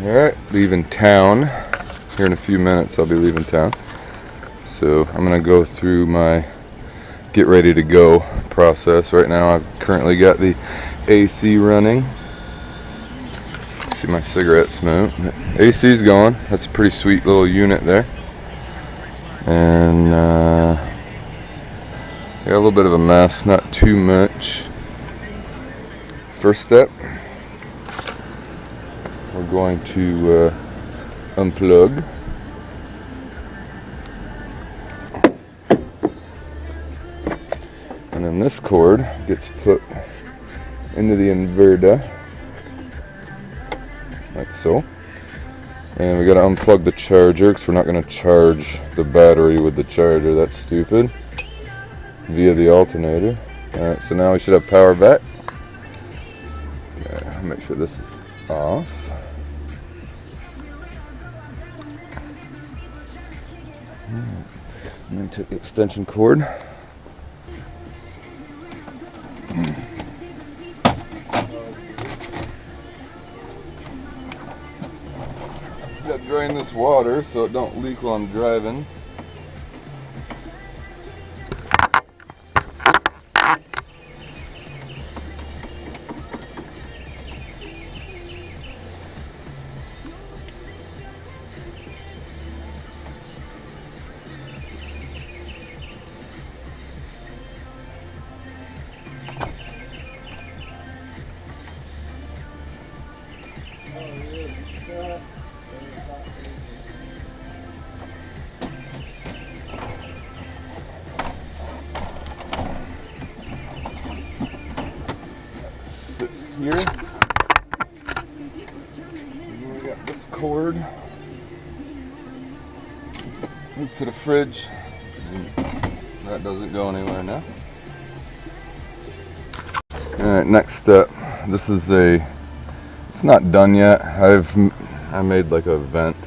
Alright, leaving town. Here in a few minutes I'll be leaving town. So I'm going to go through my get ready to go process. Right now I've currently got the AC running. See my cigarette smoke. AC's going. That's a pretty sweet little unit there. And got a little bit of a mess, not too much. First step, we're going to unplug. And then this cord gets put into the inverter, like so. And we gotta unplug the charger because we're not gonna charge the battery with the charger. That's stupid. Via the alternator. Alright, so now we should have power back. Okay, I'll make sure this is off. And then take the extension cord. Gotta drain this water so it don't leak while I'm driving. Sits here. And we got this cord. Moves to the fridge. That doesn't go anywhere now. Alright, next step. This is it's not done yet. I made like a vent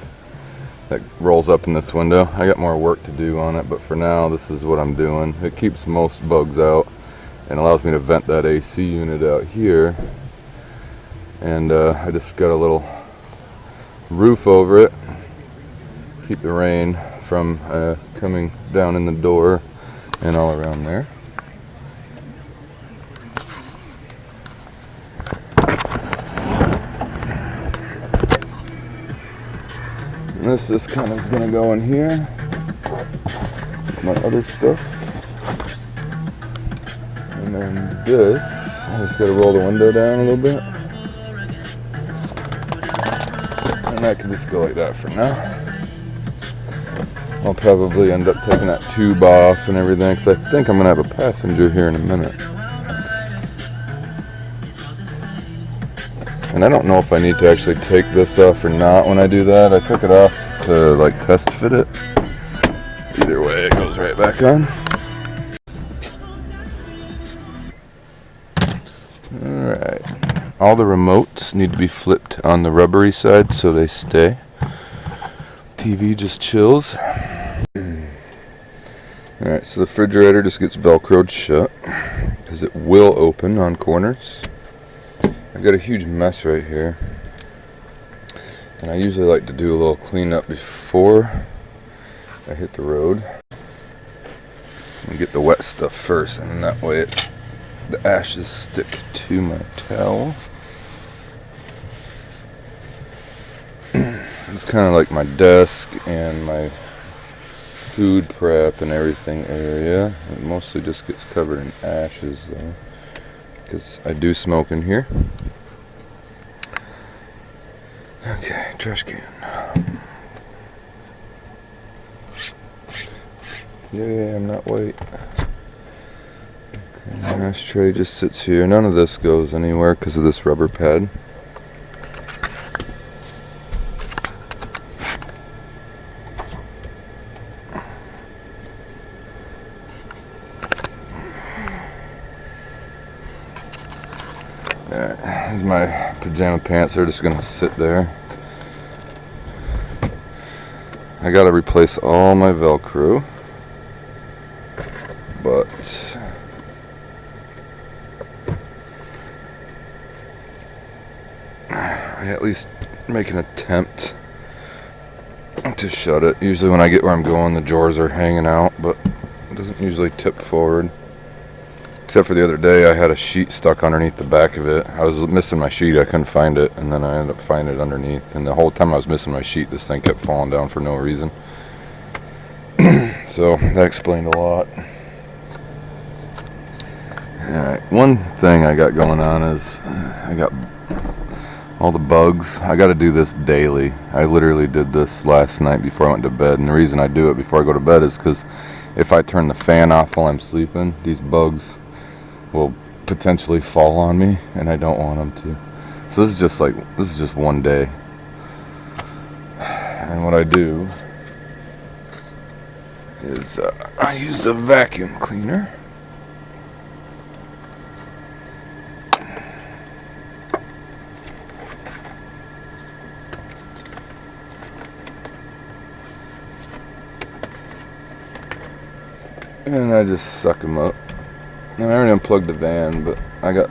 that rolls up in this window. I got more work to do on it, but for now this is what I'm doing. It keeps most bugs out and allows me to vent that AC unit out here. And I just got a little roof over it. Keep the rain from coming down in the door and all around there. And this just kind of is going to go in here. My other stuff. And then this, I just got to roll the window down a little bit. And I can just go like that for now. I'll probably end up taking that tube off and everything because I think I'm going to have a passenger here in a minute. And I don't know if I need to actually take this off or not when I do that. I took it off to like test fit it. Either way, it goes right back on. Alright. All the remotes need to be flipped on the rubbery side so they stay. TV just chills. Alright, so the refrigerator just gets velcroed shut because it will open on corners. I've got a huge mess right here. And I usually like to do a little cleanup before I hit the road. And get the wet stuff first, and that way the ashes stick to my towel. It's kind of like my desk and my food prep and everything area. It mostly just gets covered in ashes though, because I do smoke in here. Okay, trash can. Yeah, I'm not white. Okay, my ashtray just sits here. None of this goes anywhere because of this rubber pad. Here's my pajama pants. They're just gonna sit there. I gotta replace all my Velcro, but I at least make an attempt to shut it. Usually when I get where I'm going, the drawers are hanging out, but it doesn't usually tip forward. Except for the other day, I had a sheet stuck underneath the back of it. I was missing my sheet, I couldn't find it, and then I ended up finding it underneath. And the whole time I was missing my sheet, this thing kept falling down for no reason. So that explained a lot. Alright, one thing I got going on is I got all the bugs. I got to do this daily. I literally did this last night before I went to bed, and the reason I do it before I go to bed is because if I turn the fan off while I'm sleeping, these bugs will potentially fall on me, and I don't want them to. So this is just one day. And what I do is I use a vacuum cleaner. And I just suck them up. And I already unplugged the van, but I got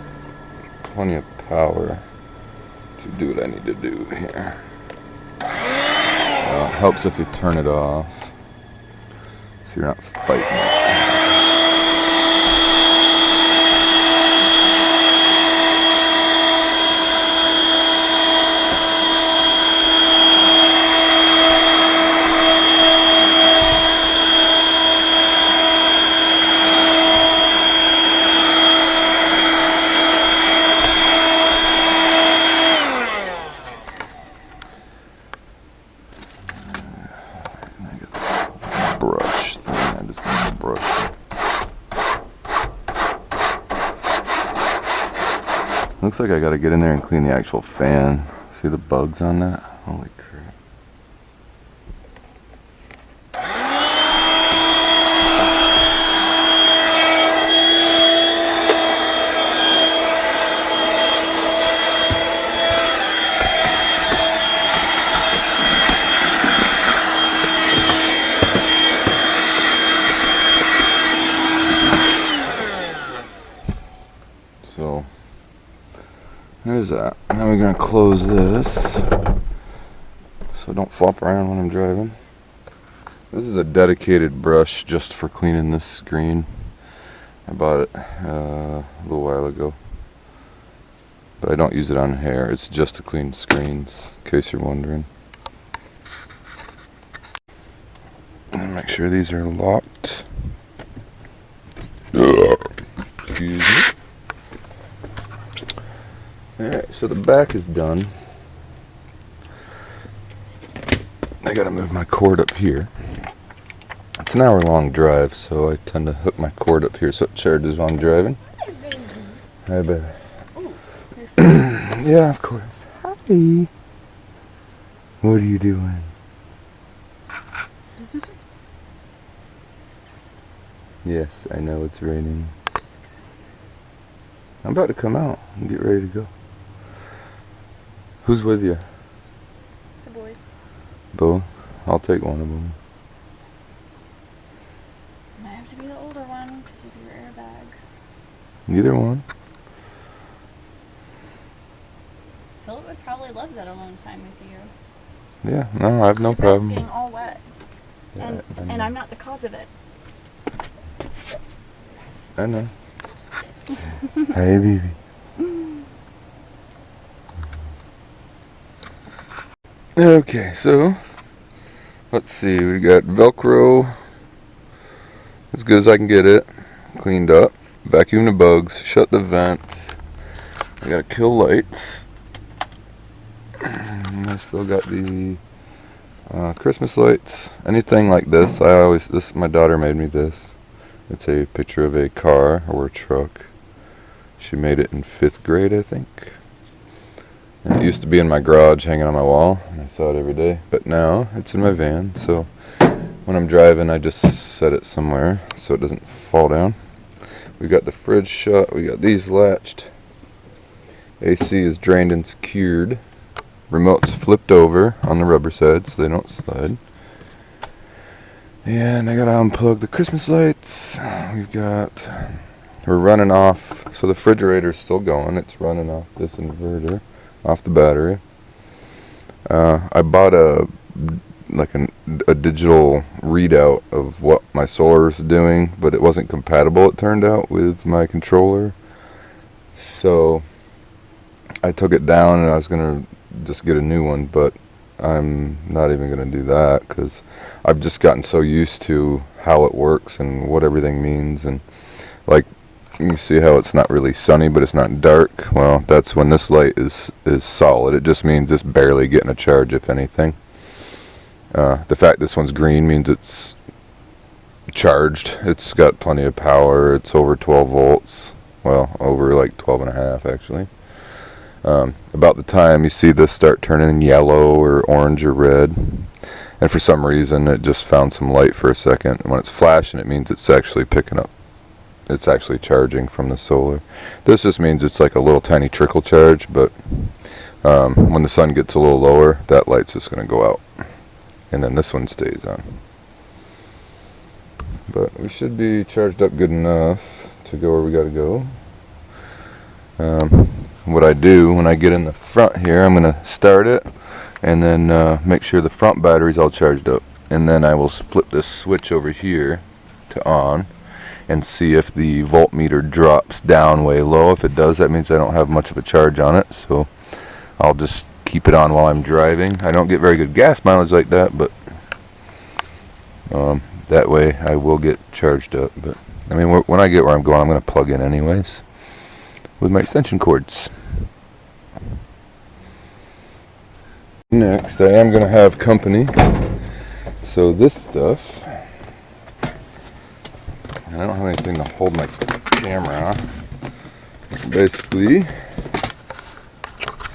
plenty of power to do what I need to do here. It helps if you turn it off, so you're not fighting it. Brush thing. I just need a brush. Looks like I gotta get in there and clean the actual fan. See the bugs on that? Holy crap. So there's that. Now we're gonna close this so don't flop around when I'm driving. This is a dedicated brush just for cleaning this screen. I bought it a little while ago, but I don't use it on hair. It's just to clean screens, in case you're wondering. And make sure these are locked. Excuse me. Alright, so the back is done. I gotta move my cord up here. It's an hour-long drive, so I tend to hook my cord up here so it charges while I'm driving. Hi, baby. Yeah, of course. Hi. What are you doing? Yes, I know it's raining. I'm about to come out and get ready to go. Who's with you? The boys. Both? I'll take one of them. Might have to be the older one because of your airbag. Either one. Philip would probably love that alone time with you. Yeah, no, I have no The bed's problem. getting all wet. Yeah, And I'm not the cause of it. I know. Hey, baby. Okay, so let's see. We got Velcro as good as I can get it. Cleaned up. Vacuum the bugs. Shut the vent. I gotta kill lights. And I still got the Christmas lights. Anything like this. My daughter made me this. It's a picture of a car or a truck. She made it in 5th grade, I think. And it used to be in my garage hanging on my wall, and I saw it every day. But now it's in my van, so when I'm driving, I just set it somewhere so it doesn't fall down. We got the fridge shut. We got these latched. AC is drained and secured. Remote's flipped over on the rubber side so they don't slide. And I gotta unplug the Christmas lights. We're running off, so the refrigerator's still going. It's running off this inverter, off the battery. I bought a digital readout of what my solar is doing, but it wasn't compatible, it turned out, with my controller. So I took it down and I was gonna just get a new one, but I'm not even gonna do that because I've just gotten so used to how it works and what everything means. And like, you see how it's not really sunny but it's not dark? Well, that's when this light is solid. It just means it's barely getting a charge, if anything. The fact this one's green means it's charged. It's got plenty of power. It's over 12 volts. Well, over like 12 and a half actually. About the time you see this start turning yellow or orange or red, and for some reason it just found some light for a second, and when it's flashing it means it's actually picking up, it's actually charging from the solar. This just means it's like a little tiny trickle charge, but when the sun gets a little lower, that light's just going to go out, and then this one stays on. But we should be charged up good enough to go where we got to go. What I do when I get in the front here, I'm going to start it and then make sure the front battery's all charged up, and then I will flip this switch over here to on and see if the voltmeter drops down way low. If it does, that means I don't have much of a charge on it, so I'll just keep it on while I'm driving. I don't get very good gas mileage like that, but that way I will get charged up. But I mean, when I get where I'm going, I'm going to plug in anyways with my extension cords. Next, I am going to have company. So this stuff, and I don't have anything to hold my camera. Basically,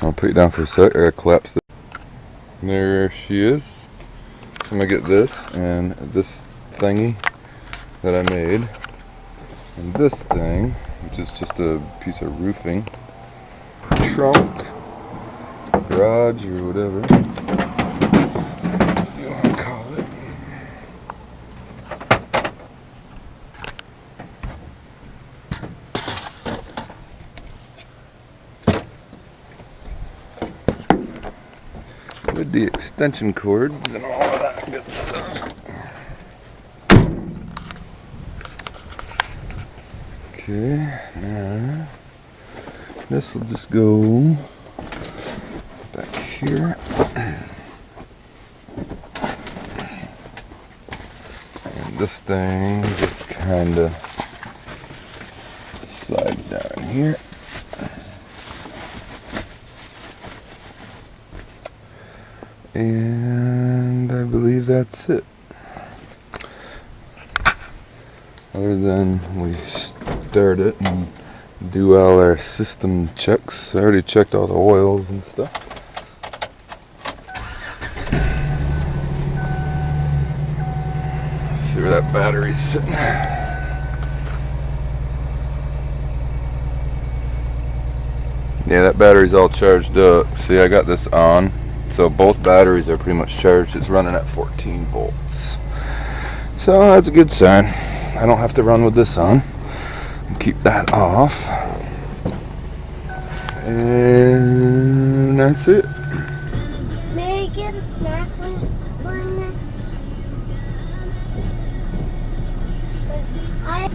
I'll put you down for a sec. I gotta collapse this. There she is. So I'm gonna get this and this thingy that I made, and this thing, which is just a piece of roofing, trunk, garage, or whatever you want to call it. With the extension cords and all of that good stuff. Okay, now this will just go back here. And this thing just kind of slides down here. And I believe that's it. Other than we start it and do all our system checks. I already checked all the oils and stuff. Let's see where that battery's sitting. Yeah, that battery's all charged up. See, I got this on. So both batteries are pretty much charged. It's running at 14 volts. So that's a good sign. I don't have to run with this on. Keep that off. And that's it. May I get a snack for a minute? 'Cause I